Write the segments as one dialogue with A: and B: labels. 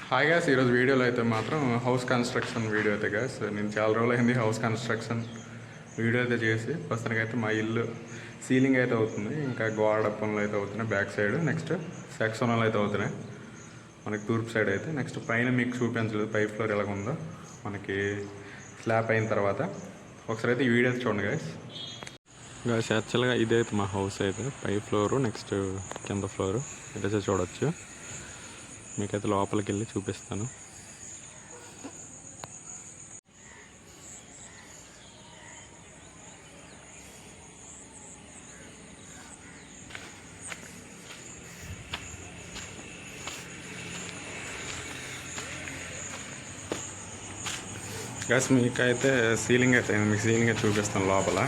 A: Hi gas, ఈరోజు వీడియోలో అయితే మాత్రం హౌస్ కన్స్ట్రక్షన్ వీడియో అయితే గ్యాస్. నేను చాలా రోజులు అయింది హౌస్ కన్స్ట్రక్షన్ వీడియో అయితే చేసి. ప్రస్తుతానికి అయితే మా ఇల్లు సీలింగ్ అయితే అవుతుంది, ఇంకా గోడ పనులు అయితే అవుతున్నాయి బ్యాక్ సైడ్. నెక్స్ట్ సెక్షనల్ అయితే అవుతున్నాయి మనకి తూర్పు సైడ్ అయితే. నెక్స్ట్ పైన మీకు చూపించలేదు పై ఫ్లోర్ ఎలాగ ఉందో మనకి స్లాబ్ అయిన తర్వాత. ఒకసారి అయితే ఈ వీడియో అయితే చూడండి గ్యాస్. గ్యాస్ యాక్చువల్గా ఇదైతే మా హౌస్ అయితే పై ఫ్లోరు, నెక్స్ట్ కింద ఫ్లోరు ఇదైతే చూడొచ్చు. మీకైతే లోపలికి వెళ్ళి చూపిస్తాను. గ్యాస్ మీకైతే సీలింగ్ అయితే అయింది, మీకు సీలింగ్ అయితే చూపిస్తాను లోపల.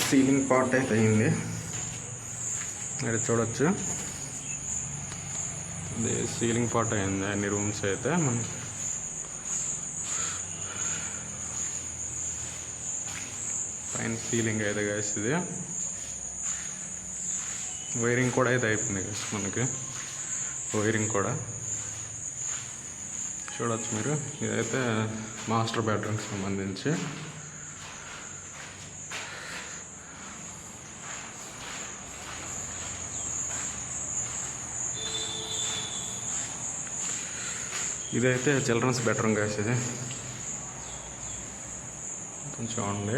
A: సీలింగ్ పార్ట్ అయితే అయింది, ఇక్కడ చూడొచ్చు. ఇది సీలింగ్ పార్ట్ అయింది, అన్ని రూమ్స్ అయితే మన పైన సీలింగ్ అయితే గ్యాస్. ఇది వైరింగ్ కూడా అయితే అయిపోయింది గ్యాస్, మనకి వైరింగ్ కూడా చూడవచ్చు మీరు. ఇదైతే మాస్టర్ బెడ్రూమ్కి సంబంధించి. ఇదైతే చిల్డ్రన్స్ బెడ్రూమ్ గ్యాస్. ఇది కొంచెం చూడండి,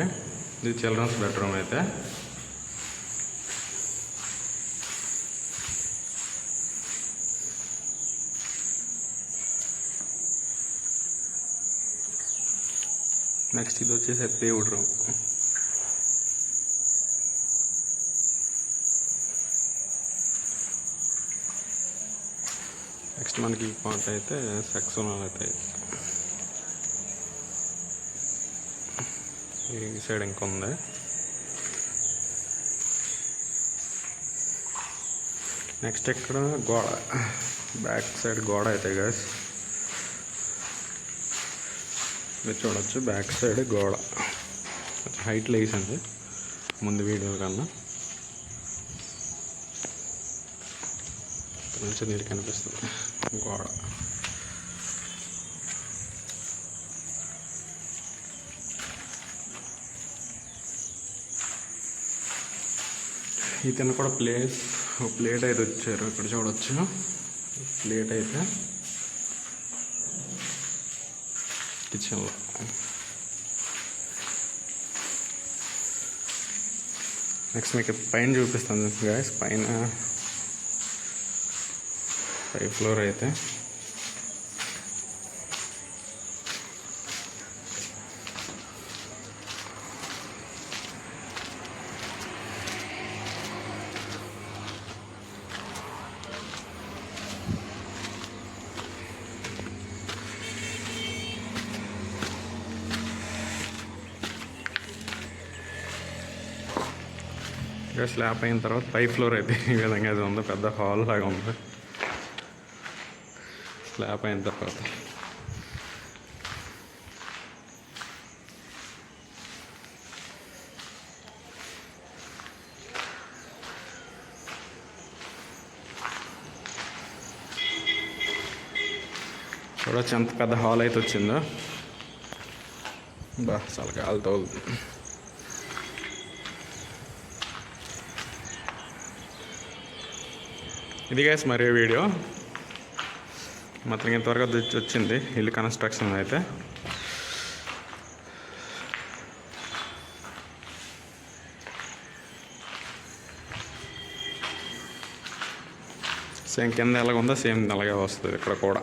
A: ఇది చిల్డ్రన్స్ బెడ్రూమ్ అయితే. నెక్స్ట్ ఇది వచ్చేసి దేవుడు రూమ్. నెక్స్ట్ మనకి ఈ పార్ట్ అయితే సెక్షనల్ అయితే. ఈ సైడ్ ఇంకా ఉంది. నెక్స్ట్ ఇక్కడ గోడ, బ్యాక్ సైడ్ గోడ అయితే గ్యాస్. మీరు చూడవచ్చు బ్యాక్ సైడ్ గోడ హైట్ లేసింది ముందు వీడియో కన్నా. నుంచి నీరు కనిపిస్తుంది గోడ. ఇతను కూడా ప్లేట్ అయితే వచ్చారు, ఇక్కడ చూడవచ్చు. ప్లేట్ అయితే కిచెన్లో. నెక్స్ట్ మీకు పైన చూపిస్తాను గాయస్. పైన పై ఫ్లోర్ అయితే స్లాబ్ అయిన తర్వాత పై ఫ్లోర్ అయితే ఈ విధంగా అది ఉంది, పెద్ద హాల్ లాగా ఉంది స్లాబ్ అయిన తర్వాత. చూడవచ్చు ఎంత పెద్ద హాల్ అయితే వచ్చిందో. చాలా గాలితో ఇది గ్యాస్ మరీ వీడియో మొత్తం ఇంతవరకు వచ్చింది ఇల్లు కన్స్ట్రక్షన్ అయితే. సేమ్ కింద ఎలాగ ఉందో సేమ్ అలాగే వస్తుంది ఇక్కడ కూడా.